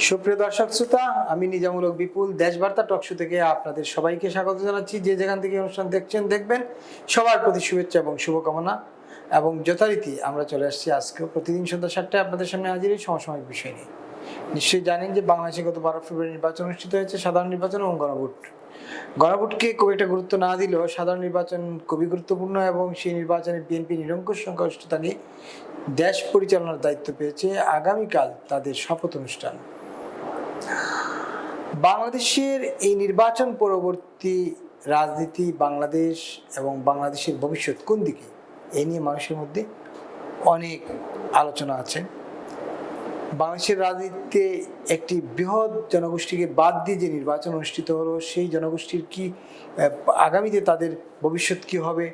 সুপ্রিয় দর্শক শ্রোতা, আমি নিজামুলক বিপুল দেশবার্তা টকশো থেকে আপনাদের সবাইকে স্বাগত জানাচ্ছি। যে যেখান থেকে অনুষ্ঠান দেখছেন দেখবেন, সবার প্রতি শুভেচ্ছা এবং শুভকামনা। এবং যথারীতি আমরা চলে আসছি আজকেও প্রতিদিন সন্ধ্যা 7টায় আপনাদের সামনে হাজির এই সমসাময়িক বিষয় নিয়ে। নিশ্চয়ই জানেন যে বাংলাদেশে গত 12 ফেব্রুয়ারি নির্বাচন অনুষ্ঠিত হয়েছে, সাধারণ নির্বাচন এবং গণভোট। গণভোটকে খুব একটা গুরুত্ব না দিলেও সাধারণ নির্বাচন খুবই গুরুত্বপূর্ণ এবং সেই নির্বাচনে বিএনপি নিরঙ্কুশ সংখ্যাগরিষ্ঠতা নিয়ে দেশ পরিচালনার দায়িত্ব পেয়েছে। আগামীকাল তাদের শপথ অনুষ্ঠান। বাংলাদেশের এই নির্বাচন পরবর্তী রাজনীতি, বাংলাদেশ এবং বাংলাদেশের ভবিষ্যৎ কোন দিকে, এই নিয়ে মানুষের মধ্যে অনেক আলোচনা আছে। বাংলাদেশের রাজনীতিতে একটি বৃহৎ জনগোষ্ঠীকে বাদ দিয়ে যে নির্বাচন অনুষ্ঠিত হলো, সেই জনগোষ্ঠীর কি আগামীতে তাদের ভবিষ্যৎ কি হবে,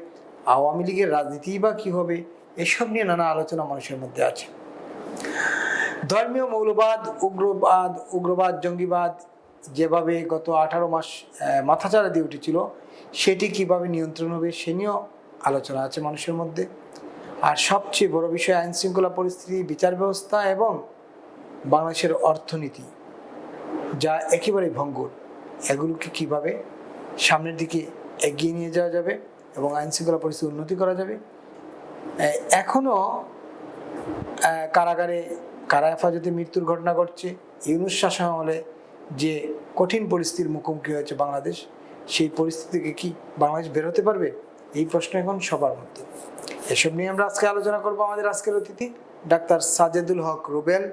আওয়ামী লীগের রাজনীতি বা কি হবে, এসব নিয়ে নানা আলোচনা মানুষের মধ্যে আছে। ধর্মীয় মৌলবাদ, উগ্রবাদ, জঙ্গিবাদ যেভাবে গত 18 মাস মাথাচাড়া দিয়ে উঠেছিল, সেটি কিভাবে নিয়ন্ত্রণ হবে সে নিয়েও আলোচনা আছে মানুষের মধ্যে। আর সবচেয়ে বড় বিষয় আইন শৃঙ্খলা পরিস্থিতি, বিচার ব্যবস্থা এবং বাংলাদেশের অর্থনীতি, যা একেবারেই ভঙ্গুর। এগুলোকে কিভাবে সামনের দিকে এগিয়ে নিয়ে যাওয়া যাবে এবং আইন শৃঙ্খলা পরিস্থিতি উন্নতি করা যাবে। এখনও কারাগারে কারা হেফাজতে মৃত্যুর ঘটনা ঘটছে। ইউনূস শাসনামলে যে কঠিন পরিস্থিতির মুখোমুখি হয়েছে বাংলাদেশ, সেই পরিস্থিতি থেকে কি বাংলাদেশ বের হতে পারবে, এই প্রশ্ন এখন সবার মধ্যে। এসব নিয়ে আমরা আজকে আলোচনা করবো। আমাদের আজকের অতিথি ডাক্তার সাজেদুল হক রুবেল,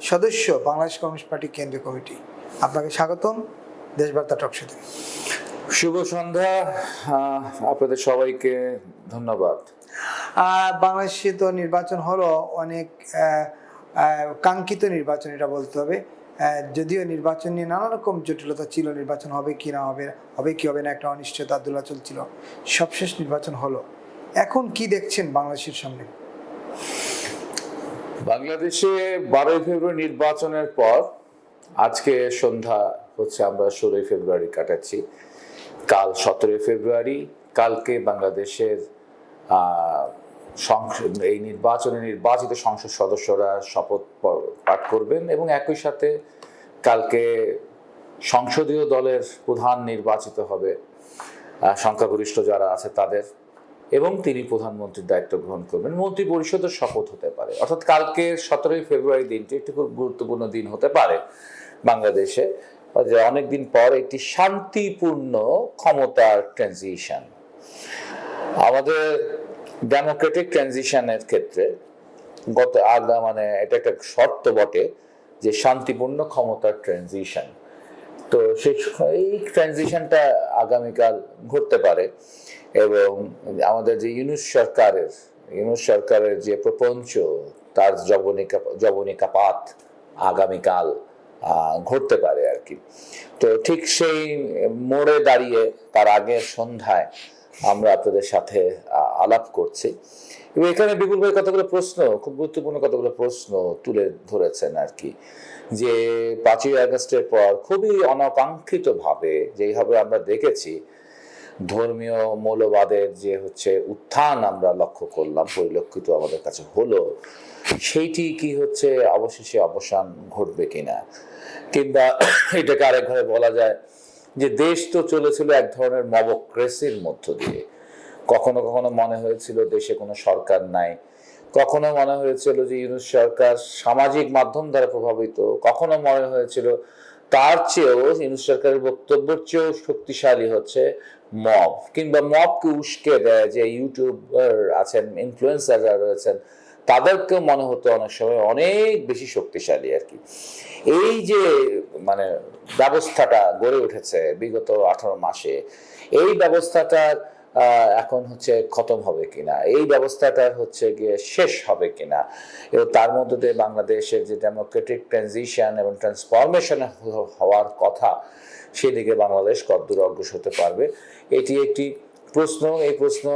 সদস্য বাংলাদেশ কমিউনিস্ট পার্টি কেন্দ্রীয় কমিটি। আপনাকে স্বাগতম দেশবার্তা টকশো থেকে। শুভ সন্ধ্যা, আপনাদের সবাইকে ধন্যবাদ। বাংলাদেশে তো নির্বাচন হলো, অনেক কাঙ্ক্ষিত নির্বাচন এটা বলতে হবে। যদিও নির্বাচন নিয়ে নানা রকম জটিলতা ছিল, নির্বাচন হবে কি না হবে, হবে কি হবে না, একটা অনিশ্চয়তা দোলা চলছিল। সবশেষ নির্বাচন হলো, এখন কি দেখছেন বাংলাদেশের সামনে? বাংলাদেশে 12 ফেব্রুয়ারি নির্বাচনের পর আজকে সন্ধ্যা হচ্ছে, আমরা 16 ফেব্রুয়ারি কাটাচ্ছি। কাল 17 ফেব্রুয়ারি, কালকে বাংলাদেশের এই নির্বাচনে নির্বাচিত সংসদ সদস্যরা শপথ পাঠ করবেন এবং একই সাথে কালকে সংসদীয় দলের প্রধান নির্বাচিত হবে, সংখ্যাগরিষ্ঠ যারা আছে তাদের, এবং তিনি প্রধানমন্ত্রীর দায়িত্ব গ্রহণ করবেন। মন্ত্রী পরিষদের শপথ হতে পারে। অর্থাৎ কালকে 17 ফেব্রুয়ারি দিনটি একটি খুব গুরুত্বপূর্ণ দিন হতে পারে বাংলাদেশে, যে অনেকদিন পর একটি শান্তিপূর্ণ ক্ষমতার ট্রানজিশন। আমাদের ডেমোক্রেটিক ট্রানজিশনের ক্ষেত্রে এটা একটা শর্ত বটে যে শান্তিপূর্ণ ক্ষমতার ট্রানজিশন। তো এই ট্রানজিশনটা আগামীকাল ঘটতে পারে এবং আমাদের যে ইউনূস সরকারের যে প্রপঞ্চ, তার যবনিকাপাত আগামীকাল ঘটতে পারে আর কি। তো ঠিক সেই মোড়ে দাঁড়িয়ে তার আগের সন্ধ্যায় আমরা আপনাদের সাথে আলাপ করছি এবং এখানে বিপুল ভাই কতগুলো প্রশ্ন, খুব গুরুত্বপূর্ণ কতগুলো প্রশ্ন তুলে ধরেছেন আর কি। যে 5ই আগস্টের পর খুবই অনাকাঙ্ক্ষিত ভাবে যেভাবে আমরা দেখেছি ধর্মীয় মৌলবাদের যে উত্থান আমরা লক্ষ্য করলাম, পরিলক্ষিত আমাদের কাছে হলো, সেইটি কি অবশেষে অবসান ঘটবে কিনা, কিংবা এটাকে আরেকভাবে বলা যায় যে দেশ তো চলেছিল এক ধরনের মবক্রেসির মধ্য দিয়ে। কখনো কখনো মনে হয়েছিল দেশে কোনো সরকার নাই, কখনো মনে হয়েছিল যে ইউনূস সরকার সামাজিক মাধ্যম দ্বারা প্রভাবিত, কখনো মনে হয়েছিল তার চেয়েও ইউনূস সরকারের বক্তব্যের চেয়েও শক্তিশালী হচ্ছে মব, কিংবা মবকে উস্কে দেয় যে ইউটিউবার আছেন, ইনফ্লুয়েন্সার যারা রয়েছেন, তাদেরকেও মনে হতো অনেক সময় অনেক বেশি শক্তিশালী আর কি। এই যে ব্যবস্থাটা গড়ে উঠেছে বিগত 18 মাসে, এই ব্যবস্থাটার এখন খতম হবে কিনা, এই ব্যবস্থাটার গিয়ে শেষ হবে কিনা, এবং তার মধ্যে দিয়ে বাংলাদেশের যে ডেমোক্রেটিক ট্রানজিশন এবং ট্রান্সফরমেশন হওয়ার কথা, সেদিকে বাংলাদেশ কতদূর অগ্রসর হতে পারবে, এটি একটি প্রশ্ন। এই প্রশ্ন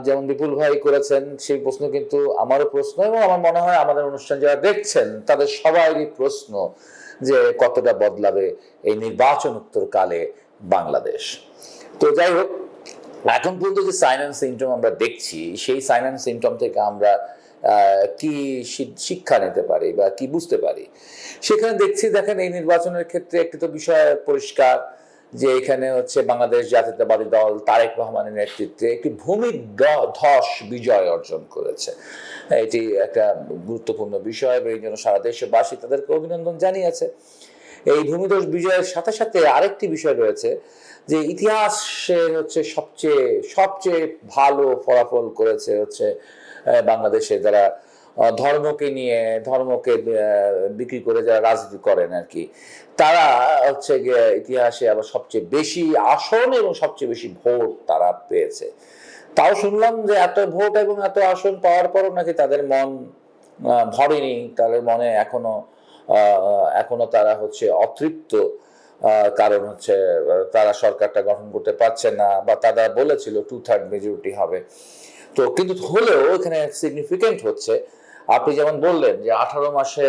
যেমন বিপুল ভাই করেছেন, সেই প্রশ্ন কিন্তু আমারও প্রশ্ন, এবং আমার মনে হয় আমাদের অনুষ্ঠান যারা দেখছেন তাদের সবারই প্রশ্ন যে কতটা বদলাবে এই নির্বাচন উত্তরকালে বাংলাদেশ। তো যাই হোক, এখন পর্যন্ত যে সাইন অ্যান্ড সিম্পটম আমরা দেখছি, সেই সাইন অ্যান্ড সিম্পটম থেকে আমরা কি শিক্ষা নিতে পারি বা কি বুঝতে পারি। সেখানে দেখেন এই নির্বাচনের ক্ষেত্রে একটি তো বিষয় পরিষ্কার যে এখানে হচ্ছে বাংলাদেশ জাতীয়তাবাদী দল তারেক রহমানের নেতৃত্বে একটি ভূমিধস বিজয় অর্জন করেছে। এটি একটা গুরুত্বপূর্ণ বিষয় এবং এই জন্য সারা দেশবাসী তাদেরকে অভিনন্দন জানিয়েছে। এই ভূমিধস বিজয়ের সাথে সাথে আরেকটি বিষয় রয়েছে যে ইতিহাসে হচ্ছে সবচেয়ে ভালো ফলাফল করেছে হচ্ছে বাংলাদেশে যারা ধর্মকে বিক্রি করে যারা রাজনীতি করেন আর কি, তারা হচ্ছে গিয়ে ইতিহাসে আবার সবচেয়ে বেশি আসন এবং সবচেয়ে বেশি ভোট তারা পেয়েছে। তাও শুনলাম যে এত ভোট এবং এত আসন পাওয়ার পরও নাকি তাদের মন ভরেনি, তাদের মনে এখনো তারা হচ্ছে অতৃপ্ত। কারণ হচ্ছে তারা সরকারটা গঠন করতে পারছে না, বা তারা বলেছিল 2/3 মেজরিটি হবে। তো কিন্তু হলেও এখানে সিগনিফিকেন্ট হচ্ছে আপনি যেমন বললেন যে 18 মাসে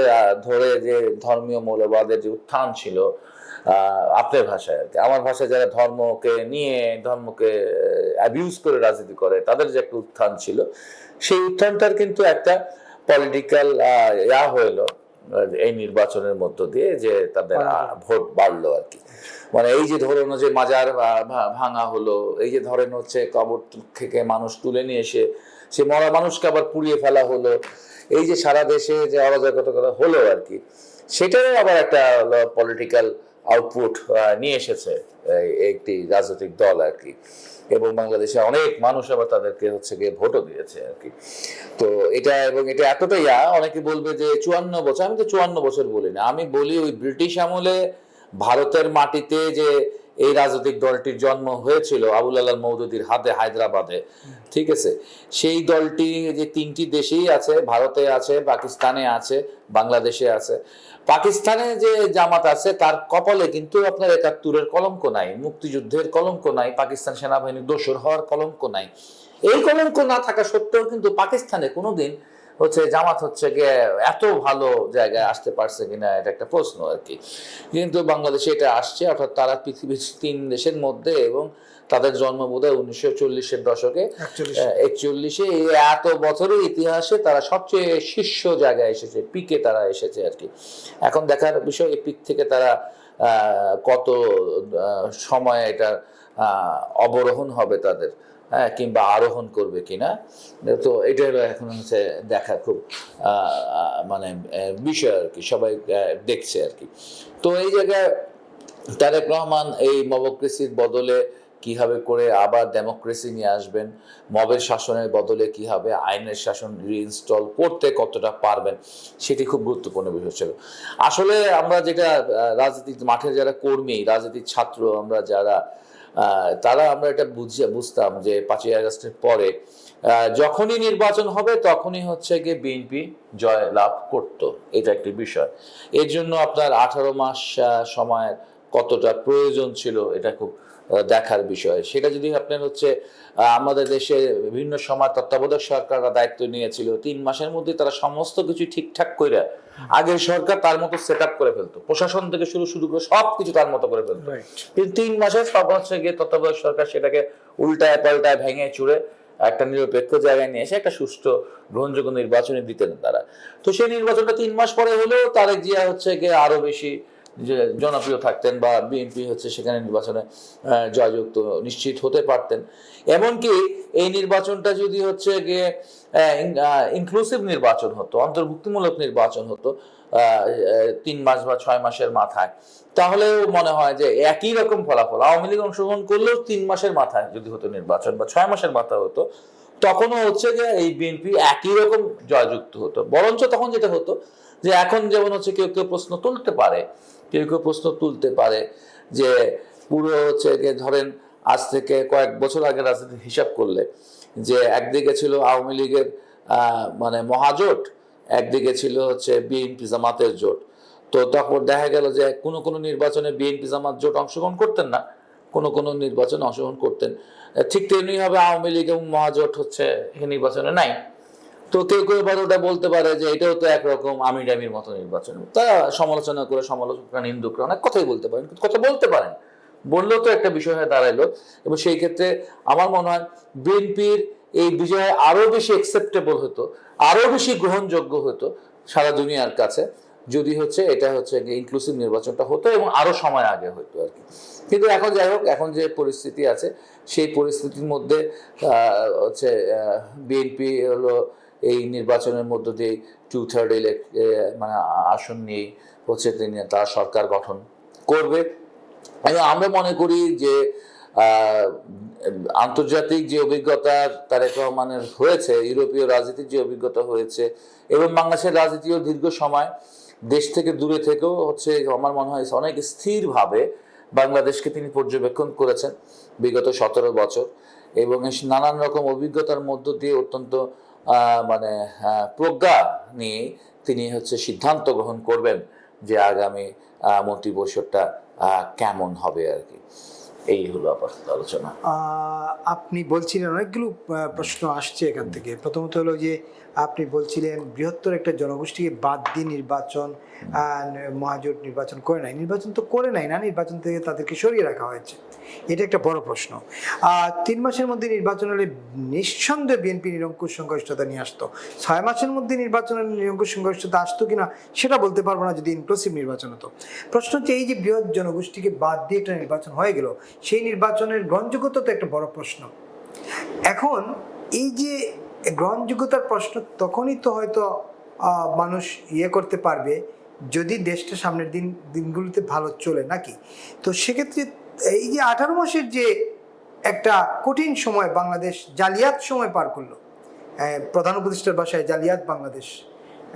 ধরে যে ধর্মীয় মৌলবাদের যে উত্থান ছিল, আপনার ভাষায় আর কি, আমার ভাষায় যারা ধর্মকে অ্যাবিউজ করে রাজনীতি করে তাদের যে একটা উত্থান ছিল, সেই উত্থানটার কিন্তু একটা পলিটিক্যাল হইলো এই নির্বাচনের মধ্য দিয়ে, যে তাদের ভোট বাড়লো আর কি। মানে এই যে ধরুন যে মাজার ভাঙা হলো, এই যে ধরেন হচ্ছে কবর থেকে মানুষ তুলে নিয়ে এসে সে মরা মানুষকে আবার পুড়িয়ে ফেলা হলো, এই যে সারা দেশে যে অরাজকতা হলো আর কি, সেটারও আবার একটা পলিটিক্যাল আউটপুট নিয়ে এসেছে একটি রাজনৈতিক দল আর কি। এবং বাংলাদেশে অনেক মানুষ আবার তাদেরকে হচ্ছে গিয়ে ভোটও দিয়েছে আর কি। তো এটা এতটাই অনেকে বলবে যে 54 বছর, আমি তো 54 বছর বলি না, আমি বলি ওই ব্রিটিশ আমলে ভারতের মাটিতে যে এই রাজনৈতিক দলটির জন্ম হয়েছিল আবুল আলাল মওদুদির হাতে হায়দ্রাবাদে, ঠিক আছে, সেই দলটি যে 3টি দেশেই আছে, ভারতে আছে, পাকিস্তানে আছে, বাংলাদেশে আছে। পাকিস্তানে যে জামাত আছে তার কপালে কিন্তু আপনার 71-এর কলঙ্ক নাই, মুক্তিযুদ্ধের কলঙ্ক নাই, পাকিস্তান সেনাবাহিনীর দোসর হওয়ার কলঙ্ক নাই। এই কলঙ্ক না থাকা সত্ত্বেও কিন্তু পাকিস্তানে কোনোদিন হচ্ছে জামাত হচ্ছে গিয়ে এত ভালো জায়গায় আসতে পারছে কিনা, এটা একটা প্রশ্ন আর কি। কিন্তু বাংলাদেশে এটা আসছে, অর্থাৎ তারা পৃথিবীর 3 দেশের মধ্যে, এবং তাদের জন্ম বোধহয় 1940-এর দশকে, 41-এ, এত বছরের ইতিহাসে তারা সবচেয়ে শীর্ষ জায়গায় এসেছে, পিকে তারা এসেছে আর কি। এখন দেখার বিষয় এই পিক থেকে তারা কত সময় এটা অবরোহণ হবে তাদের, কিংবা আরোহণ করবে কিনা। তো এটা হলো এখন হচ্ছে দেখা খুব মানে বিষয় আর কি, সবাই দেখছে আর কি। তো এই জায়গায় তারেক রহমান এই মবক্রেসির বদলে কিভাবে করে আবার ডেমোক্রেসি নিয়ে আসবেন, মবের শাসনের বদলে কিভাবে আইনের শাসন রিইনস্টল করতে কতটা পারবেন, সেটি খুব গুরুত্বপূর্ণ বিষয় ছিল। আসলে আমরা যেটা রাজনীতির মাঠের যারা কর্মী, রাজনীতির ছাত্র আমরা যারা, আমরা এটা বুঝতাম যে 5ই আগস্টের পরে যখনই নির্বাচন হবে তখনই হচ্ছে গিয়ে বিএনপি জয় লাভ করত, এটা একটি বিষয়। এর জন্য আপনার 18 মাস সময় কতটা প্রয়োজন ছিল এটা খুব দেখার বিষয়। সেটা যদি আপনার হচ্ছে আমাদের দেশে বিভিন্ন সময় তত্ত্বাবধায়ক সরকাররা দায়িত্ব নিয়েছিল, 3 মাসের মধ্যে তারা সমস্ত কিছু ঠিকঠাক করে, আগের সরকার তার মতো সেট আপ করে ফেলতো, প্রশাসন থেকে শুরু করে সবকিছু তার মতো করে ফেলতো। কিন্তু 3 মাসে সব হচ্ছে গিয়ে তত্ত্বাবধায়ক সরকার সেটাকে উল্টায় পাল্টায় ভেঙে চুরে একটা নিরপেক্ষ জায়গায় নিয়ে এসে একটা সুষ্ঠু গ্রহণযোগ্য নির্বাচনে দিতেন তারা। তো সেই নির্বাচনটা 3 মাস পরে হলেও তারেক জিয়া হচ্ছে গিয়ে আরো বেশি যে জনপ্রিয় থাকতেন, বা বিএনপি হচ্ছে সেখানে নির্বাচনে জয়যুক্ত নিশ্চিত হতে পারতেন। এমনকি এই নির্বাচনটা যদি হচ্ছে গিয়ে ইনক্লুসিভ নির্বাচন হতো, অন্তর্ভুক্তিমূলক নির্বাচন হতো 3 মাস বা 6 মাসের মাথায়, তাহলেও মনে হয় যে একই রকম ফলাফল, আওয়ামী লীগ অংশগ্রহণ করলেও 3 মাসের মাথায় যদি হতো নির্বাচন, বা 6 মাসের মাথায় হতো, তখনও হচ্ছে যে এই বিএনপি একই রকম জয়যুক্ত হতো। বরঞ্চ তখন যেটা হতো যে এখন যেমন হচ্ছে কেউ প্রশ্ন তুলতে পারে যে পুরো হচ্ছে ধরেন আজ থেকে কয়েক বছর আগে রাজনীতির হিসাব করলে, যে একদিকে ছিল আওয়ামী লীগের মানে মহাজোট, একদিকে ছিল হচ্ছে বিএনপি জামাতের জোট। তো তখন দেখা গেল যে কোনো নির্বাচনে বিএনপি জামাত জোট অংশগ্রহণ করতেন না, কোনো নির্বাচনে অংশগ্রহণ করতেন। ঠিক তেমনি ভাবে আওয়ামী লীগ এবং মহাজোট হচ্ছে নির্বাচনে নাই। তো কেউ এবার ওটা বলতে পারে যে এটাও তো একরকম আমির মতো নির্বাচন। তারা সমালোচনা করে, সমালোচকরা নিন্দুকরা অনেক কথাই বলতে পারেন, বললেও তো একটা বিষয় হয়ে দাঁড়াইলো। এবং সেই ক্ষেত্রে আমার মনে হয় বিএনপির এই বিজয় আরো বেশি অ্যাকসেপ্টেবল হতো, আরো বেশি গ্রহণযোগ্য হতো সারা দুনিয়ার কাছে, যদি হচ্ছে এটা হচ্ছে ইনক্লুসিভ নির্বাচনটা হতো এবং আরো সময় আগে হতো আর কি। কিন্তু এখন যাই হোক, এখন যে পরিস্থিতি আছে সেই পরিস্থিতির মধ্যে হচ্ছে বিএনপি হলো এই নির্বাচনের মধ্য দিয়ে 2/3 মানে আসন নিয়ে হচ্ছে তিনি তার সরকার গঠন করবে। এবং আমরা মনে করি যে আন্তর্জাতিক যে অভিজ্ঞতা তারেক রহমানের হয়েছে, ইউরোপীয় রাজনীতির যে অভিজ্ঞতা হয়েছে, এবং বাংলাদেশের রাজনীতিও দীর্ঘ সময় দেশ থেকে দূরে থেকেও হচ্ছে আমার মনে হয় অনেক স্থিরভাবে বাংলাদেশকে তিনি পর্যবেক্ষণ করেছেন বিগত 17 বছর, এবং নানান রকম অভিজ্ঞতার মধ্য দিয়ে অত্যন্ত মানে প্রজ্ঞা নিয়ে তিনি হচ্ছে সিদ্ধান্ত গ্রহণ করবেন যে আগামী মন্ত্রিপরিষদটা কেমন হবে আর কি। এই হলো আপাতত আলোচনা। আপনি বলছিলেন অনেকগুলো প্রশ্ন আসছে এখান থেকে। প্রথমত হলো যে আপনি বলছিলেন বৃহত্তর একটা জনগোষ্ঠীকে বাদ দিয়ে নির্বাচন, মহাজোট নির্বাচন করে নাই। নির্বাচন তো করে নাই না, নির্বাচন থেকে তাদেরকে সরিয়ে রাখা হয়েছে, এটা একটা বড় প্রশ্ন। 3 মাসের মধ্যে নির্বাচন হলে নিঃসন্দেহে বিএনপি নিরঙ্কুশ সংখ্যাগরিষ্ঠতা নিয়ে আসতো। 6 মাসের মধ্যে নির্বাচনের নিরঙ্কুশ সংখ্যাগরিষ্ঠতা আসতো কিনা সেটা বলতে পারবো না যদি ইনক্লুসিভ নির্বাচন হতো। প্রশ্ন হচ্ছে এই যে বৃহৎ জনগোষ্ঠীকে বাদ দিয়ে একটা নির্বাচন হয়ে গেল, সেই নির্বাচনের গ্রহণযোগ্যতা তো একটা বড় প্রশ্ন। এখন এই যে গ্রহণযোগ্যতার প্রশ্ন তখনই তো হয়তো মানুষ করতে পারবে যদি দেশটা সামনের দিনগুলিতে ভালো চলে নাকি। তো সেক্ষেত্রে এই যে 18 মাসের যে একটা কঠিন সময় বাংলাদেশ জালিয়াত সময় পার করলো, প্রধান উপদেষ্টার ভাষায় জালিয়াত বাংলাদেশ,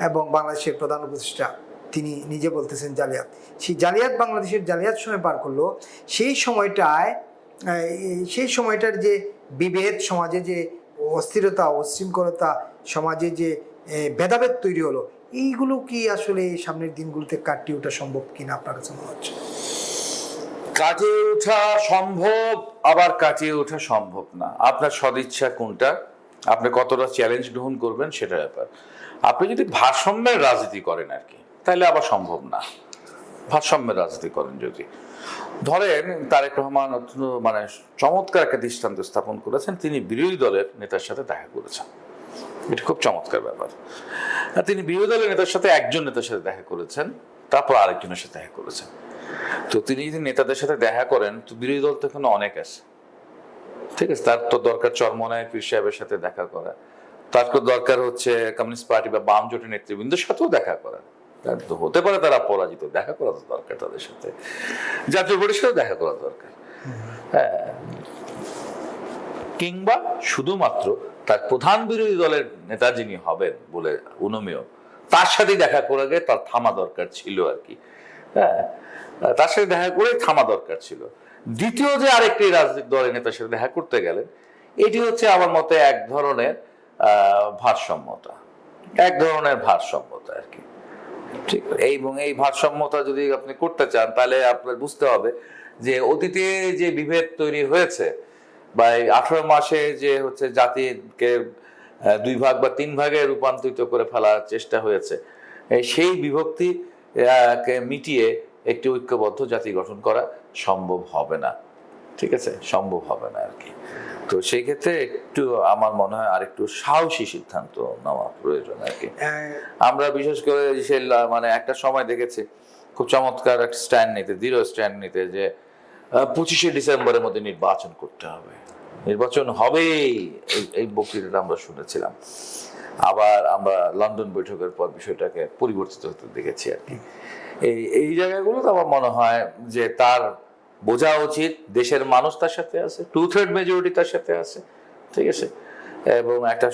এবং বাংলাদেশের প্রধান উপদেষ্টা তিনি নিজে বলতেছেন জালিয়াত, সেই জালিয়াত বাংলাদেশের জালিয়াত সময় পার করলো। সেই সময়টার যে বিভেদ, সমাজে যে অস্থিরতা, উচ্ছৃঙ্খলতা, সমাজে যে ভেদাভেদ তৈরি হলো, এইগুলো কি আসলে সামনের দিনগুলোতে কাটিয়ে ওঠা সম্ভব কিনা আপনার কাছে মনে হচ্ছে? কাটিয়ে ওঠা সম্ভব, আবার কাটিয়ে ওঠা সম্ভব না। আপনার সদিচ্ছা কোনটা, আপনি কতটা চ্যালেঞ্জ গ্রহণ করবেন সেটা ব্যাপার। আপনি যদি ভারসাম্যের রাজনীতি করেন আর কি, তাহলে আবার সম্ভব না। ভারসাম্যের রাজনীতি করেন যদি, ধরেন তারেক রহমান মানে চমৎকার একটা দৃষ্টান্ত স্থাপন করেছেন, তিনি বিরোধী দলের নেতার সাথে দেখা করেছেন, এটা খুব চমৎকার ব্যাপার। তিনি বিরোধী দলের নেতার সাথে একজন নেতার সাথে দেখা করেছেন, তারপর আরেকজনের সাথে দেখা করেছেন। তো তিনি যদি নেতাদের সাথে দেখা করেন, তো বিরোধী দল তো এখানে অনেক আছে, ঠিক আছে, তার তো দরকার চরমনায় পীর সাহেবের সাথে দেখা করা, তার তো দরকার হচ্ছে কমিউনিস্ট পার্টি বা বাম জোটের নেতৃবৃন্দের সাথেও দেখা করা। হতে পারে তারা পরাজিত, দেখা করা দরকার তাদের সাথে, জাতীয় পার্টির সাথে দেখা করা দরকার। হ্যাঁ, কিংবা শুধুমাত্র তার প্রধান বিরোধী দলের নেতা যিনি হবেন বলে অনুমেয়, তার সাথে দেখা করে গিয়ে তার থামা দরকার ছিল আর কি। হ্যাঁ, তার সাথে দেখা করে থামা দরকার ছিল। দ্বিতীয় যে আরেকটি রাজনৈতিক দলের নেতার সাথে দেখা করতে গেলেন, এটি হচ্ছে আমার মতে এক ধরনের ভারসাম্যতা, এক ধরনের ভারসাম্যতা আর কি। ঠিক, এবং এই ভারসাম্যতা যদি আপনি করতে চান, তাহলে আপনার বুঝতে হবে যে অতীতে যে বিভেদ তৈরি হয়েছে, বা 18 মাসে যে হচ্ছে জাতিকে 2 ভাগ বা 3 ভাগে রূপান্তরিত করে ফেলার চেষ্টা হয়েছে, সেই বিভক্তি কে মিটিয়ে একটি ঐক্যবদ্ধ জাতি গঠন করা সম্ভব হবে না। ঠিক আছে, সম্ভব হবে না আর কি। তো সেই ক্ষেত্রে একটু আমার মনে হয় আর একটু সাহসী সিদ্ধান্ত নেওয়া প্রয়োজন আর কি। আমরা বিশেষ করে সে মানে একটা সময় দেখেছি খুব চমৎকার একটা স্ট্যান্ড নিতে, দৃঢ় স্ট্যান্ড নিতে, যে 25শে ডিসেম্বরের মধ্যে নির্বাচন করতে হবে, নির্বাচন হবেই, এই বক্তৃতাটা আমরা শুনেছিলাম। আবার আমরা লন্ডন বৈঠকের পর বিষয়টাকে পরিবর্তিত হতে দেখেছি আর কি। এই জায়গাগুলো তো আমার মনে হয় যে তার বোঝা উচিত দেশের মানুষ তার সাথে আছে, 2/3 মেজরিটি তার সাথে আছে, ঠিক আছে। এবং একটা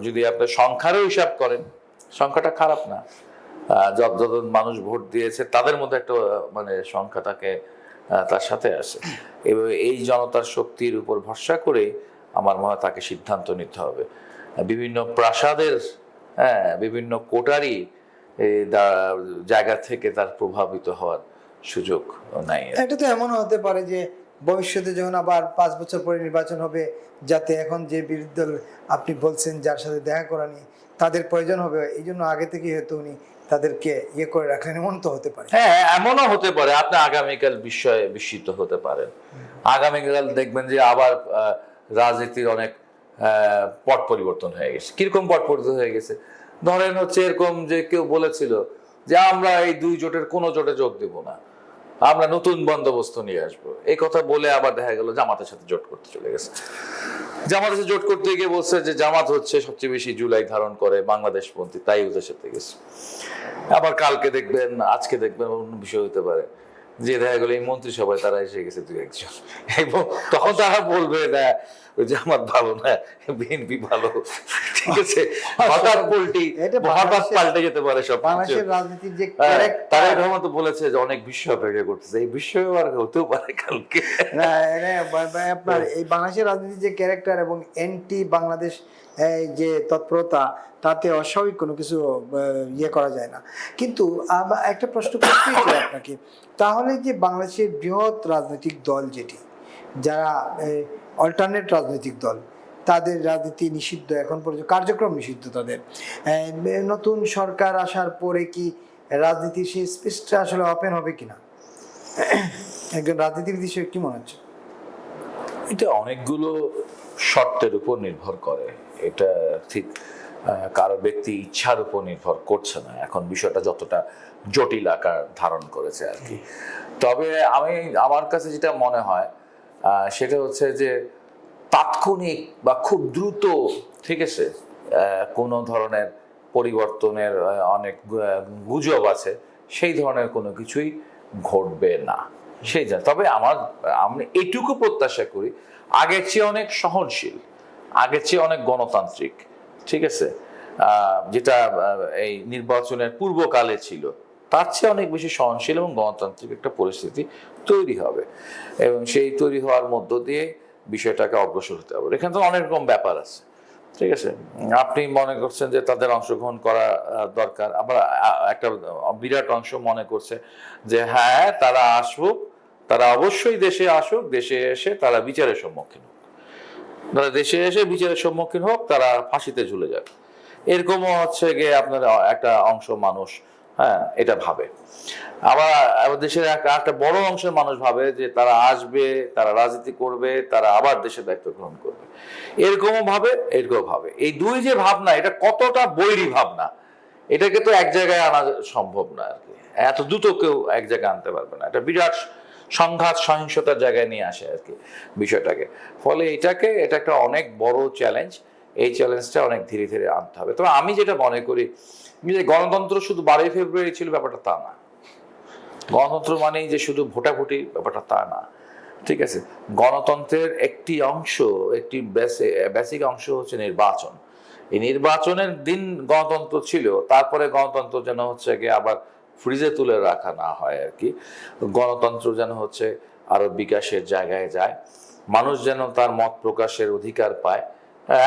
যদি আপনি সংখ্যারও হিসাব করেন, সংখ্যাটা খারাপ না, যতজন মানুষ ভোট দিয়েছে তাদের মধ্যে একটা মানে সংখ্যা তাকে তার সাথে আসে, এবং এই জনতার শক্তির উপর ভরসা করে আমার মনে হয় তাকে সিদ্ধান্ত নিতে হবে। বিভিন্ন প্রাসাদের, বিভিন্ন কোটারি জায়গা থেকে তার প্রভাবিত হওয়ার সুযোগ নাই। এটা তো এমন হতে পারে যে ভবিষ্যতে যখন আবার 5 বছর পরে নির্বাচন হবে, যাতে এখন যে বিরোধী দল আপনি বলছেন যার সাথে দেখা করা নিয়ে তাদের প্রয়োজন হবে, এই জন্য আগে থেকে হয়তো উনি তাদেরকে করে রাখলেন, এমন তো হতে পারে। হ্যাঁ, এমনও হতে পারে। আপনি আগামীকাল বিষয়ে বিস্মিত হতে পারেন, আগামীকাল দেখবেন যে আবার রাজনীতির অনেক পট পরিবর্তন হয়ে গেছে। কিরকম পট পরিবর্তন হয়ে গেছে? ধরেন হচ্ছে এরকম যে কেউ বলেছিল যে আমরা এই দুই জোটের কোনো জোটে যোগ দেব না, আমরা নতুন বন্দোবস্ত নিয়ে আসবো, এই কথা বলে আবার দেখা গেল জামাতের সাথে জোট করতে চলে গেছে। জামাতের সাথে জোট করতে গিয়ে বলছে যে জামাত হচ্ছে সবচেয়ে বেশি জুলাই ধারণ করে বাংলাদেশপন্থী, তাই ওদের সাথে গেছে। আবার কালকে দেখবেন, আজকে দেখবেন অন্য বিষয় হতে পারে যে দেখা গেল এই মন্ত্রিসভায় তারা এসে গেছে দুই একজন, এবং তখন তারা বলবে না ওই জামাত ভালো না, বিএনপি ভালো, ঠিক আছে? হঠাৎ পাল্টে যেতে পারে সব। বাংলাদেশের রাজনীতির যে তারেক রহমান তো বলেছে যে অনেক বিশ্ব অপেক্ষা করতেছে, এই বিশ্ব আর হতেও পারে কালকে। আপনার এই বাংলাদেশের রাজনীতির যে ক্যারেক্টার এবং এন্টি বাংলাদেশ যে তৎপরতা, তাতে অস্বাভাবিক কোনো কিছু ইয়ে করা যায় না। কিন্তু একটা প্রশ্ন করতেই চাই আপনাকে, তাহলে যে বাংলাদেশের বৃহৎ রাজনৈতিক দল যেটি, যারা অল্টারনেট রাজনৈতিক দল, তাদের রাজনীতি নিষিদ্ধ, এখন পর্যন্ত কার্যক্রম নিষিদ্ধ তাদের, নতুন সরকার আসার পরে কি রাজনীতির সেই স্পেসটা আসলে ওপেন হবে কিনা, একজন রাজনীতিবিদ হিসেবে কি মনে হচ্ছে? এটা অনেকগুলো শর্তের উপর নির্ভর করে, এটা ঠিক কারো ব্যক্তি ইচ্ছার উপর নির্ভর করছে না এখন বিষয়টা যতটা জটিল আকার ধারণ করেছে আর কি। তবে আমার কাছে যেটা মনে হয় সেটা হচ্ছে যে তাৎক্ষণিক বা খুব দ্রুত, ঠিক আছে, কোনো ধরনের পরিবর্তনের অনেক গুজব আছে, সেই ধরনের কোনো কিছুই ঘটবে না সেই যা। তবে আমি এটুকু প্রত্যাশা করি, আগের চেয়ে অনেক সহনশীল, আগের চেয়ে অনেক গণতান্ত্রিক, ঠিক আছে, যেটা এই নির্বাচনের পূর্বকালে ছিল তার চেয়ে অনেক বেশি সহনশীল এবং গণতান্ত্রিক একটা পরিস্থিতি তৈরি হবে, এবং সেই তৈরি হওয়ার মধ্য দিয়ে বিষয়টাকে অগ্রসর হতে হবে। এখানে তো অনেক রকম ব্যাপার আছে, ঠিক আছে। আপনি মনে করছেন যে তাদের অংশগ্রহণ করা দরকার, আবার একটা বিরাট অংশ মনে করছে যে হ্যাঁ তারা আসুক, তারা অবশ্যই দেশে আসুক, দেশে এসে তারা বিচারের সম্মুখীন হোক, তারা দেশে এসে বিচারের সম্মুখীন হোক, তারা ফাঁসিতে ঝুলে যাক, এরকমও হচ্ছে গিয়ে আপনার একটা অংশ মানুষ এটা ভাবে। আবার দেশের একটা বড় অংশের মানুষ ভাবে যে তারা আসবে, তারা রাজনীতি করবে, তারা আবার দেশের দায়িত্ব গ্রহণ করবে, এরকমও ভাবে, এরকম ভাবে। এই দুই যে ভাবনা, এটা কতটা বৈরী ভাবনা, এটাকে তো এক জায়গায় আনা সম্ভব না আর কি, এত দ্রুত কেউ এক জায়গায় আনতে পারবে না। এটা বিরাট সংঘাত সহিংসতার জায়গায় নিয়ে আসে আর কি বিষয়টাকে। ফলে এটা একটা অনেক বড় চ্যালেঞ্জ, এই চ্যালেঞ্জটা অনেক ধীরে ধীরে আনতে হবে। তবে আমি যেটা মনে করি যে গণতন্ত্র শুধু 12ই ফেব্রুয়ারি ছিল ব্যাপারটা তা না, গণতন্ত্র মানেই যে শুধু ভোটাভুটি ব্যাপারটা তা না, ঠিক আছে। গণতন্ত্রের একটি অংশ, একটি বেসিক অংশ হচ্ছে নির্বাচন। এই নির্বাচনের দিন গণতন্ত্র ছিল, তারপরে গণতন্ত্র যেন হচ্ছে গিয়ে আবার ফ্রিজে তুলে রাখা না হয় আর কি। গণতন্ত্র যেন হচ্ছে আরো বিকাশের জায়গায় যায়, মানুষ যেন তার মত প্রকাশের অধিকার পায়।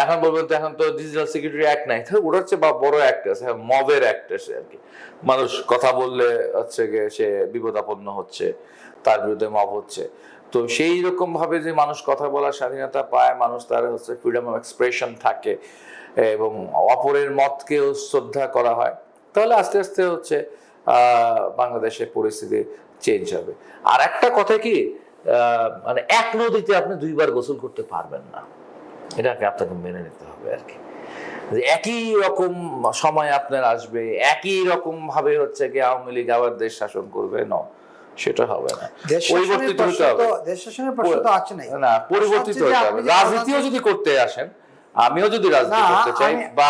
এখন বলবেন তো এখন তো ডিজিটাল সিকিউরিটি অ্যাক্ট নাই, ওটা হচ্ছে বা বড় অ্যাক্ট আছে, মবের অ্যাক্ট আছে আর কি। মানুষ কথা বললে হচ্ছে গিয়ে সে বিপদাপন্ন হচ্ছে, তার বিরুদ্ধে মব হচ্ছে। তো সেই রকম ভাবে যে মানুষ কথা বলার স্বাধীনতা পায়, মানুষ তার হচ্ছে ফ্রিডম অফ এক্সপ্রেশন থাকে, এবং অপরের মতকেও শ্রদ্ধা করা হয়, তাহলে আস্তে আস্তে হচ্ছে বাংলাদেশের পরিস্থিতি চেঞ্জ হবে। আর একটা কথা কি, মানে এক নদীতে আপনি দুইবার গোসল করতে পারবেন না, এটাকে আপনাকে মেনে নিতে হবে আর কি। একই রকম সময় আপনার আসবে, একই রকম ভাবে হচ্ছে কি আওয়ামী লীগ আবার দেশ শাসন করবে, না, সেটা হবে না। পরিবর্তিত হতে হবে, না পরিবর্তিত হতে হবে। রাজনীতিও যদি করতে আসেন, আমিও যদি রাজনীতি করতে চাই, বা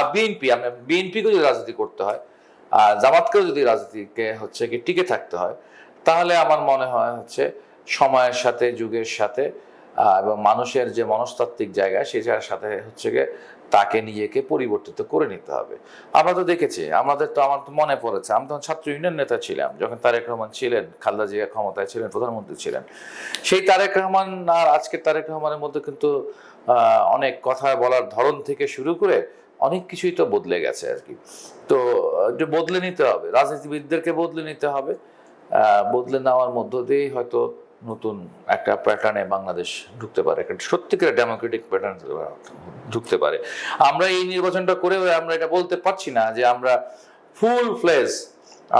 বিএনপি কে যদি রাজনীতি করতে হয়, আর জামাতকেও যদি রাজনীতিকে হচ্ছে কি টিকে থাকতে হয়, তাহলে আমার মনে হয় হচ্ছে সময়ের সাথে, যুগের সাথে এবং মানুষের যে মনস্তাত্ত্বিক জায়গা সেটার সাথে হচ্ছে গিয়ে তাকে নিজেকে পরিবর্তিত করে নিতে হবে। আমরা তো দেখেছি, আমার তো মনে পড়েছে, আমি তখন ছাত্র ইউনিয়ন নেতা ছিলাম যখন তারেক রহমান ছিলেন, খালেদা জিয়া ক্ষমতায় ছিলেন, প্রধানমন্ত্রী ছিলেন। সেই তারেক রহমান আর আজকের তারেক রহমানের মধ্যে কিন্তু অনেক কথা বলার ধরন থেকে শুরু করে অনেক কিছুই তো বদলে গেছে আর কি। তো বদলে নিতে হবে, রাজনীতিবিদদেরকে বদলে নিতে হবে, বদলে নেওয়ার মধ্য দিয়েই হয়তো নতুন একটা প্যাটার্নে বাংলাদেশ ঢুকতে পারে, একটা সত্যিকার ডেমোক্রেটিক প্যাটার্ন ঢুকতে পারে। আমরা এই নির্বাচনটা করে আমরা এটা বলতে পারছি না যে আমরা ফুল ফ্লেজ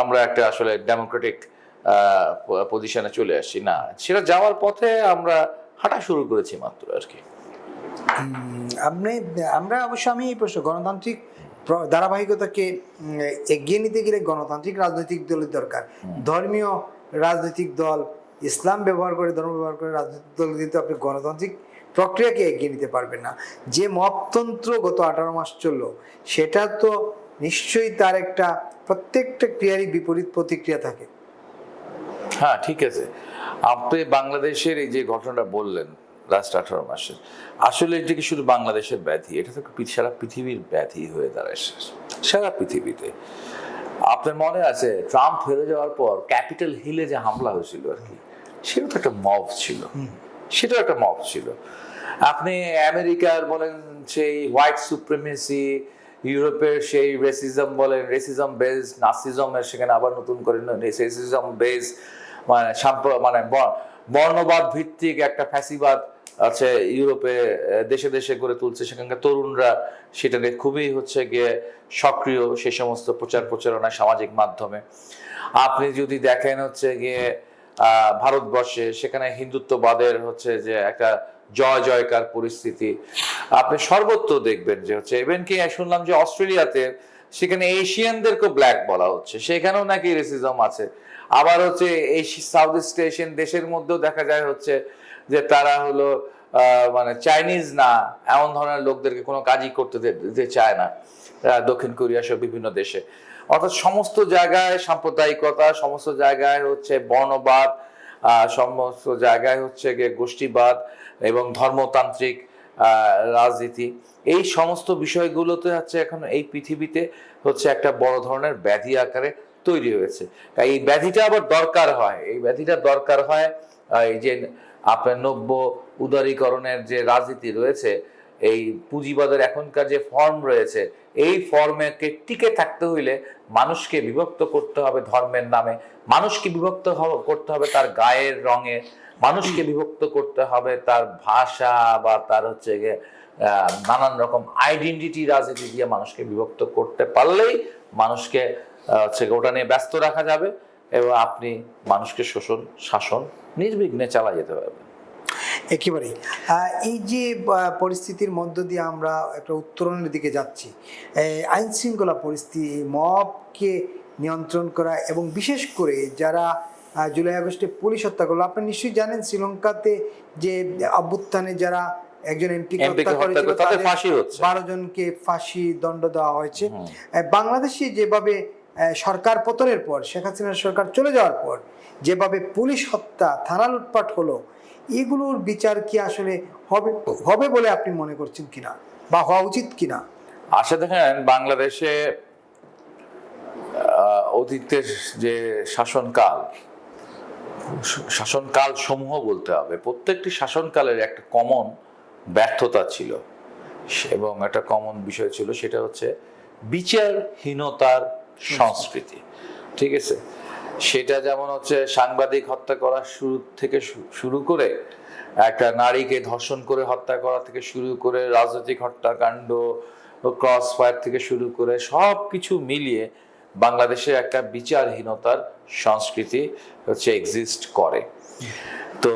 আমরা একটা আসলে ডেমোক্রেটিক পজিশনে চলে আসছি, না, সেটা যাওয়ার পথে আমরা হাঁটা শুরু করেছি মাত্র আর কি। আমরা অবশ্য আমি এই প্রশ্ন গণতান্ত্রিক ধারাবাহিকতাকে এগিয়ে নিতে গেলে গণতান্ত্রিক রাজনৈতিক দলের দরকার। ধর্মীয় রাজনৈতিক দল, ইসলাম ব্যবহার করে, ধর্ম ব্যবহার করে রাজনৈতিক দল কিন্তু আপনি গণতান্ত্রিক প্রক্রিয়াকে এগিয়ে নিতে পারবেন না। যে মপতন্ত্র গত 18 মাস চললো, সেটা তো নিশ্চয়ই তার একটা প্রত্যেকটা ক্রিয়ারই বিপরীত প্রতিক্রিয়া থাকে। হ্যাঁ, ঠিক আছে। আপনি বাংলাদেশের এই যে ঘটনাটা বললেন লাস্ট 18 মাসে, আসলে এটা কি শুধু বাংলাদেশের ব্যাধি, এটা তো সারা পৃথিবীর ব্যাধি হয়ে দাঁড়াচ্ছে, সারা পৃথিবীতে। আপনার মনে আছে ট্রাম্প হেরে যাওয়ার পর ক্যাপিটাল হিলে যে হামলা হয়েছিল আর কি, সেটা তো একটা মব ছিল, সেটাও একটা মব ছিল। আপনি আমেরিকার বলেন সেই হোয়াইট সুপ্রিমেসি, ইউরোপের সেই রেসিজম বলেন, রেসিজম বেস, নাসিজমের সেখানে আবার নতুন করে রেসিজম বেস, মানে মানে বর্ণবাদ ভিত্তিক একটা ফ্যাসিবাদ আছে ইউরোপে, দেশে দেশে গড়ে তুলছে। সেখানকার তরুণরা সেটা নিয়ে খুবই হচ্ছে গিয়ে সক্রিয়, সে সমস্ত প্রচার প্রচারণা সামাজিক মাধ্যমে। আপনি যদি দেখেন হচ্ছে গিয়ে ভারতবর্ষে, সেখানে হিন্দুত্ববাদের হচ্ছে যে একটা জয় জয়কার পরিস্থিতি আপনি সর্বত্র দেখবেন যে হচ্ছে। ইভেন কি শুনলাম যে অস্ট্রেলিয়াতে সেখানে এশিয়ানদেরকে ব্ল্যাক বলা হচ্ছে, সেখানেও নাকি রেসিজম আছে। আবার হচ্ছে এই সাউথ ইস্ট এশিয়ান দেশের মধ্যেও দেখা যায় হচ্ছে যে তারা হলো মানে চাইনিজ না এমন ধরনের লোকদেরকে কোনো কাজই করতে দিতে চায় না, দক্ষিণ কোরিয়া সহ বিভিন্ন দেশে। অর্থাৎ সমস্ত জায়গায় সাম্প্রদায়িকতা, সমস্ত জায়গায় হচ্ছে বর্ণবাদ, সমস্ত জায়গায় হচ্ছে গিয়ে গোষ্ঠীবাদ এবং ধর্মতান্ত্রিক রাজনীতি, এই সমস্ত বিষয়গুলোতে হচ্ছে এখন এই পৃথিবীতে হচ্ছে একটা বড় ধরনের ব্যাধি আকারে তৈরি হয়েছে। এই ব্যাধিটা আবার দরকার হয়, এই ব্যাধিটা দরকার হয় এই যে আপনার নব্য উদারীকরণের যে রাজনীতি রয়েছে, এই পুঁজিবাদের এখনকার যে ফর্ম রয়েছে, এই ফর্মে টিকে থাকতে হইলে মানুষকে বিভক্ত করতে হবে ধর্মের নামে, মানুষকে বিভক্ত করতে হবে তার গায়ের রঙে, মানুষকে বিভক্ত করতে হবে তার ভাষা বা তার হচ্ছে গিয়ে নানান রকম আইডেন্টিটি রাজনীতি দিয়ে মানুষকে বিভক্ত করতে পারলেই মানুষকে হচ্ছে ওটা নিয়ে ব্যস্ত রাখা যাবে এবং আপনি মানুষকে শাসন নির্বিঘ্নে চালা যেতে পারবেন। একেবারেই। এই যে পরিস্থিতির মধ্য দিয়ে আমরা একটা উত্তরণের দিকে যাচ্ছি, আইন শৃঙ্খলা পরিস্থিতি, মবকে নিয়ন্ত্রণ করা এবং বিশেষ করে যারা জুলাই আগস্টে পুলিশ হত্যা করলো, আপনি নিশ্চয়ই জানেন শ্রীলঙ্কাতে যে অভ্যুত্থানে যারা একজন এমপিকে হত্যা করেছিল তাদের 12 জনকে ফাঁসি দণ্ড দেওয়া হয়েছে। বাংলাদেশে যেভাবে সরকার পতনের পর, শেখ হাসিনার সরকার চলে যাওয়ার পর যেভাবে পুলিশ হত্যা, থানা লুটপাট হলো, এগুলোর বিচার কি আসলে হবে বলে আপনি মনে করছেন কিনা, বা হওয়া উচিত কিনা? আশা দেখেন বাংলাদেশে অতীতের যে শাসনকাল সমূহ বলতে হবে, প্রত্যেকটি শাসনকালের একটা কমন ব্যর্থতা ছিল এবং একটা কমন বিষয় ছিল, সেটা হচ্ছে বিচারহীনতার সংস্কৃতি। ঠিক আছে, সেটা যেমন হচ্ছে সাংবাদিক হত্যা করা থেকে শুরু করে, একটা নারীকে ধর্ষণ করে হত্যা করা থেকে শুরু করে, রাজনৈতিক হত্যাকাণ্ড, ক্রস ফায়ার থেকে শুরু করে সব কিছু মিলিয়ে বাংলাদেশে একটা বিচারহীনতার সংস্কৃতি হচ্ছে এক্সিস্ট করে। তো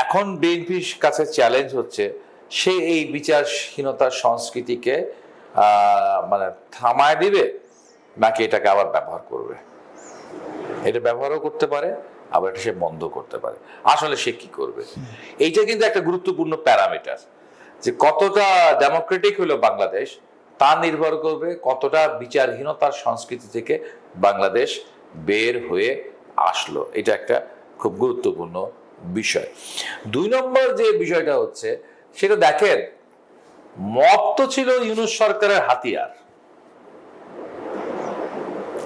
এখন বিএনপির কাছে চ্যালেঞ্জ হচ্ছে সে এই বিচারহীনতার সংস্কৃতিকে মানে থামায় দিবে নাকি এটাকে আবার ব্যবহার করবে। এটা ব্যবহারও করতে পারে, আবার এটা সে বন্ধ করতে পারে। আসলে সে কি করবে, এইটা কিন্তু একটা গুরুত্বপূর্ণ প্যারামিটার, যে কতটা ডেমোক্রেটিক হলো বাংলাদেশ তা নির্ভর করবে কতটা বিচারহীনতার সংস্কৃতি থেকে বাংলাদেশ বের হয়ে আসলো। এটা একটা খুব গুরুত্বপূর্ণ বিষয়। 2 নম্বর যে বিষয়টা হচ্ছে সেটা দেখেন, মব তো ছিল ইউনূস সরকারের হাতিয়ার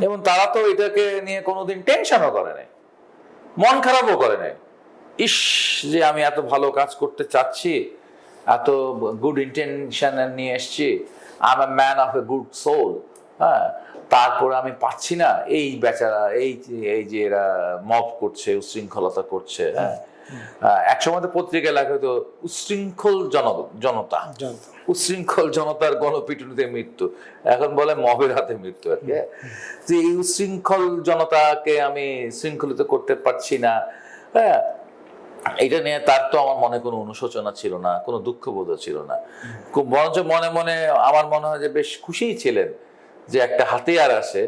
এবং তারা তো এটাকে নিয়ে কোনোদিন টেনশনও করে নাই, মন খারাপও করে নাই। ইস, যে আমি এত ভালো কাজ করতে চাচ্ছি, এত গুড ইন্টেনশন নিয়ে এসছি, I am a man of a good soul, হ্যাঁ, তারপরে আমি পাচ্ছি না, এই বেচারা এই যে এরা মব করছে, উশৃঙ্খলতা করছে। হ্যাঁ, একসময় তো পত্রিকায় লেখা হতো উশৃঙ্খল জনতা, উশৃঙ্খল জনতার গণপিটুনিতে মৃত্যু, এখন বলে মবের হাতে মৃত্যু আর কি। যে এই উশৃঙ্খল জনতাকে আমি শৃঙ্খলিত করতে পারছি না, হ্যাঁ, এটা নিয়ে তার তো আমার মনে কোনো অনুশোচনা ছিল না, কোনো দুঃখবোধও ছিল না। খুব বরঞ্চ মনে মনে আমার মনে হয় যে বেশ খুশিই ছিলেন যে একটা হাতিয়ার আসে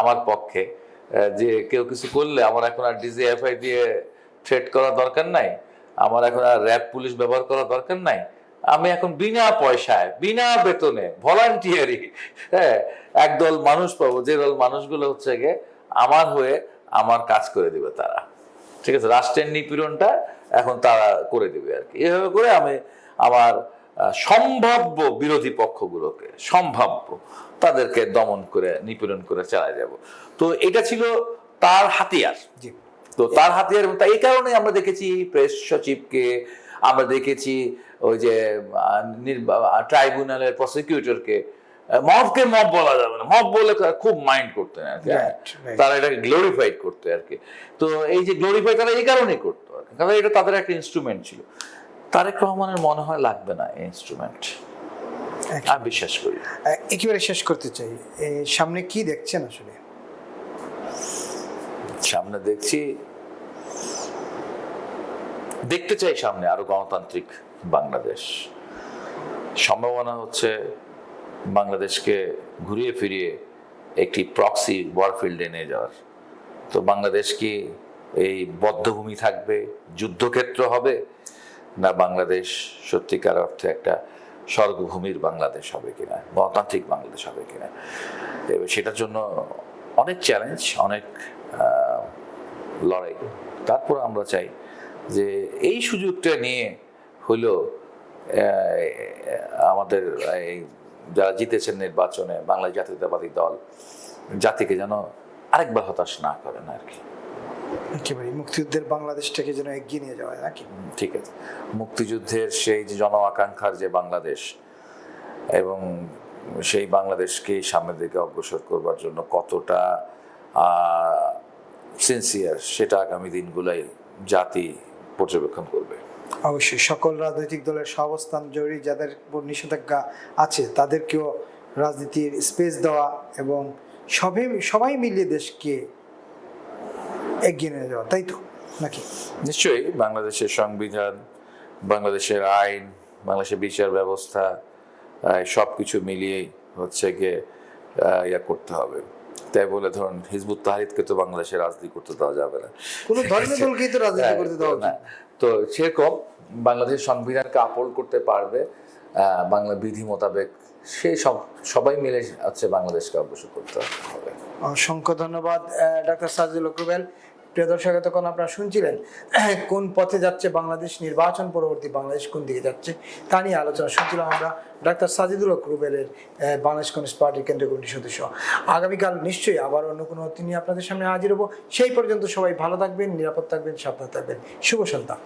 আমার পক্ষে, যে কেউ কিছু করলে আমার এখন আর ডিজিএফআই দিয়ে থ্রেট করা দরকার নাই, আমার এখন আর র্যাব পুলিশ ব্যবহার করা দরকার নাই, আমি এখন বিনা পয়সায় বিনা বেতনে ভলান্টিয়ারি একদল মানুষ পাবো, যে দল মানুষগুলো হচ্ছে গিয়ে আমার হয়ে আমার কাজ করে দিবে তারা। ঠিক আছে, রাষ্ট্রের নিপীড়নটা এখন তারা করে দিবে আর কি। এভাবে করে আমি আমার সম্ভাব্য বিরোধী পক্ষগুলোকে তাদেরকে দমন করে নিপীড়ন করে চালাই যাব। তো এটা ছিল তার হাতিয়ার। তো তার হাতিয়ার, এবং এই কারণে আমরা দেখেছি প্রেস সচিবকে, আমরা দেখেছি ওই যে ট্রাইব্যুনালের প্রসিকিউটরকে মবকে মব বলা যাবে না, মব বলে খুব মাইন্ড করতেন আর কি, তারা এটাকে গ্লোরিফাইড করতে আর কি। তো এই যে গ্লোরিফাই তারা এই কারণেই করতো আর কি, কারণ এটা তাদের একটা ইনস্ট্রুমেন্ট ছিল। তারেক রহমানের মনে হয় লাগবে না এই ইনস্ট্রুমেন্ট, আমি বিশ্বাস করি। একেবারে শেষ করতে চাই, সামনে কি দেখছেন আসলে? সামনে দেখতে চাই সামনে আরো গণতান্ত্রিক বাংলাদেশ। সম্ভাবনা হচ্ছে বাংলাদেশকে ঘুরিয়ে ফিরিয়ে একটি প্রক্সি ওয়ারফিল্ডে নিয়ে যাওয়ার। তো বাংলাদেশ কি এই বদ্ধভূমি থাকবে, যুদ্ধক্ষেত্র হবে, না বাংলাদেশ সত্যিকার অর্থে একটা স্বর্গভূমির বাংলাদেশ হবে কিনা, গণতান্ত্রিক বাংলাদেশ হবে কিনা? এবং সেটার জন্য অনেক চ্যালেঞ্জ, অনেক লড়াই। তারপর আমরা চাই যে এই সুযোগটা নিয়ে হইলেও আমাদের এই যারা জিতেছেন নির্বাচনে, বাংলাদেশ জাতীয়তাবাদী দল জাতিকে যেন আরেকবার হতাশ না করেন আর কি। একেবারে মুক্তিযুদ্ধের বাংলাদেশটাকে যেন এগিয়ে নিয়ে যাওয়া নাকি? ঠিক আছে, মুক্তিযুদ্ধের সেই যে জন আকাঙ্ক্ষার যে বাংলাদেশ, এবং সেই বাংলাদেশকে সামনের দিকে অগ্রসর করবার জন্য কতটা সিনসিয়ার, সেটা আগামী দিনগুলোই জাতি পর্যবেক্ষণ করবে। অবশ্যই সকল রাজনৈতিক দলের সহাবস্থান জরুরি, যাদের উপর নিষেধাজ্ঞা আছে তাদেরকেও রাজনীতির স্পেস দেওয়া এবং সবাই মিলিয়ে দেশকে এগিয়ে নিয়ে যাওয়া, তাই তো নাকি? নিশ্চয়ই বাংলাদেশের সংবিধান, বাংলাদেশের আইন, বাংলাদেশের বিচার ব্যবস্থা, সবকিছু মিলিয়েই হচ্ছে গিয়ে ইয়া করতে হবে। তাই বলে ধরুন হিজবুত তাহরিরকে তো বাংলাদেশে রাজনীতি করতে দেওয়া যাবে না, কোনো ধর্মের দলকেই তো রাজনীতি করতে দেওয়া না। তো সেরকম বাংলাদেশের সংবিধানকে আপহোল্ড করতে পারবে বাংলা বিধি মোতাবেক, সেই সবাই মিলে হচ্ছে বাংলাদেশকে অগ্রসর করতে হবে। অসংখ্য ধন্যবাদ ডাক্তার সাজিদুল হক রুবেল। প্রিয় দর্শক, এতক্ষণ আপনারা শুনছিলেন কোন পথে যাচ্ছে বাংলাদেশ, নির্বাচন পরবর্তী বাংলাদেশ কোন দিকে যাচ্ছে তা নিয়ে আলোচনা শুনছিলাম আমরা ডাক্তার সাজিদুল হক রুবেলের, বাংলাদেশ কমিউনিস্ট পার্টির কেন্দ্রীয় কমিটির সদস্য। আগামীকাল নিশ্চয়ই আবার অন্য কোনো অতিথি নিয়ে আপনাদের সামনে হাজির হব। সেই পর্যন্ত সবাই ভালো থাকবেন, নিরাপদ থাকবেন, সাবধান থাকবেন। শুভ সন্ধ্যা।